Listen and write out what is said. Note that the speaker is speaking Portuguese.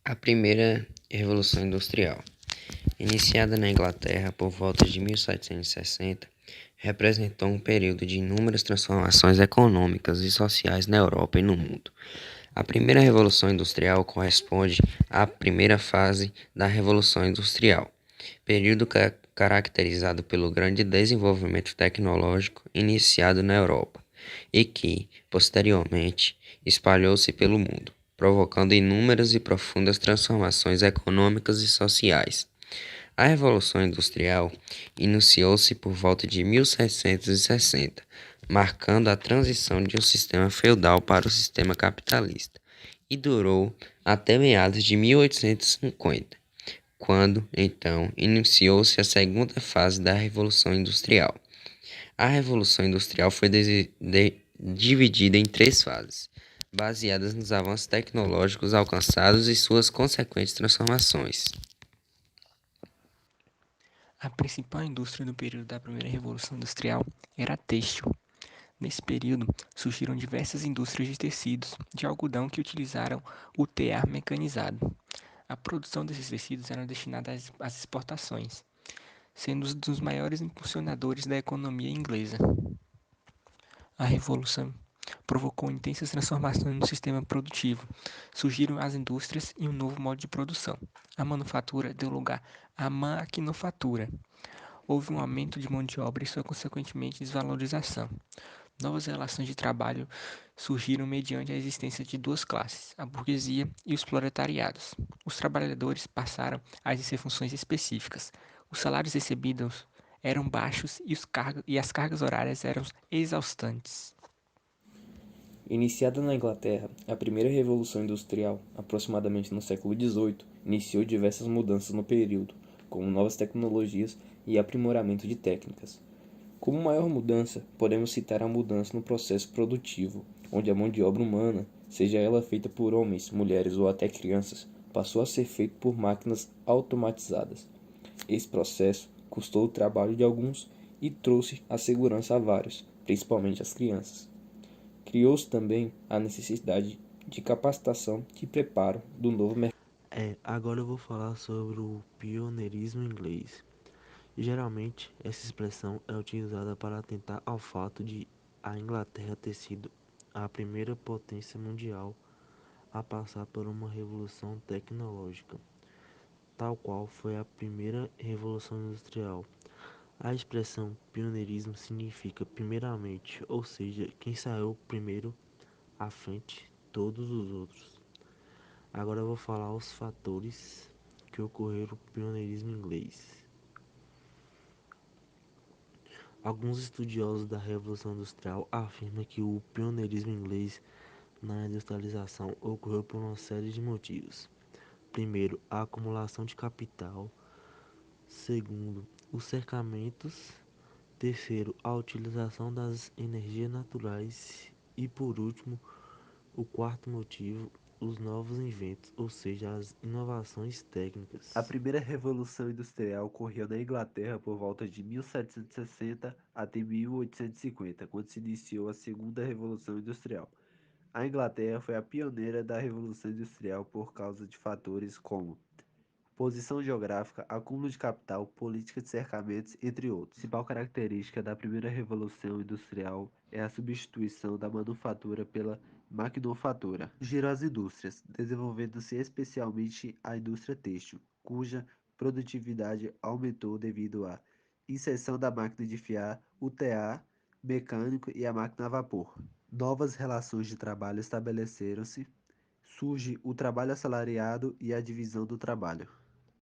A primeira Revolução Industrial, iniciada na Inglaterra por volta de 1760, representou um período de inúmeras transformações econômicas e sociais na Europa e no mundo. A primeira Revolução Industrial corresponde à primeira fase da Revolução Industrial, período caracterizado pelo grande desenvolvimento tecnológico iniciado na Europa e que, posteriormente, espalhou-se pelo mundo, provocando inúmeras e profundas transformações econômicas e sociais. A Revolução Industrial iniciou-se por volta de 1760, marcando a transição de um sistema feudal para o sistema capitalista, e durou até meados de 1850, quando, então, iniciou-se a segunda fase da Revolução Industrial. A Revolução Industrial foi dividida em três fases, baseadas nos avanços tecnológicos alcançados e suas consequentes transformações. A principal indústria no período da primeira Revolução Industrial era a têxtil. Nesse período, surgiram diversas indústrias de tecidos de algodão que utilizaram o tear mecanizado. A produção desses tecidos era destinada às exportações, sendo um dos maiores impulsionadores da economia inglesa. A Revolução provocou intensas transformações no sistema produtivo. Surgiram as indústrias e um novo modo de produção. A manufatura deu lugar à maquinofatura. Houve um aumento de mão de obra e sua consequentemente desvalorização. Novas relações de trabalho surgiram mediante a existência de duas classes, a burguesia e os proletariados. Os trabalhadores passaram a exercer funções específicas. Os salários recebidos eram baixos e as cargas horárias eram exaustantes. Iniciada na Inglaterra, a primeira Revolução Industrial, aproximadamente no século XVIII, iniciou diversas mudanças no período, como novas tecnologias e aprimoramento de técnicas. Como maior mudança, podemos citar a mudança no processo produtivo, onde a mão de obra humana, seja ela feita por homens, mulheres ou até crianças, passou a ser feita por máquinas automatizadas. Esse processo custou o trabalho de alguns e trouxe a segurança a vários, principalmente às crianças. Criou-se também a necessidade de capacitação e preparo do novo mercado. Agora eu vou falar sobre o pioneirismo inglês. Geralmente, essa expressão é utilizada para atentar ao fato de a Inglaterra ter sido a primeira potência mundial a passar por uma revolução tecnológica, tal qual foi a primeira revolução industrial. A expressão pioneirismo significa primeiramente, ou seja, quem saiu primeiro à frente de todos os outros. Agora eu vou falar os fatores que ocorreram no pioneirismo inglês. Alguns estudiosos da Revolução Industrial afirmam que o pioneirismo inglês na industrialização ocorreu por uma série de motivos. Primeiro, a acumulação de capital. Segundo, os cercamentos. Terceiro, a utilização das energias naturais. E por último, o quarto motivo, os novos inventos, ou seja, as inovações técnicas. A primeira Revolução Industrial ocorreu na Inglaterra por volta de 1760 até 1850, quando se iniciou a Segunda Revolução Industrial. A Inglaterra foi a pioneira da Revolução Industrial por causa de fatores como posição geográfica, acúmulo de capital, política de cercamentos, entre outros. A principal característica da primeira revolução industrial é a substituição da manufatura pela maquinofatura. Surgiram as indústrias, desenvolvendo-se especialmente a indústria têxtil, cuja produtividade aumentou devido à inserção da máquina de fiar, o tear mecânico e a máquina a vapor. Novas relações de trabalho estabeleceram-se, surge o trabalho assalariado e a divisão do trabalho.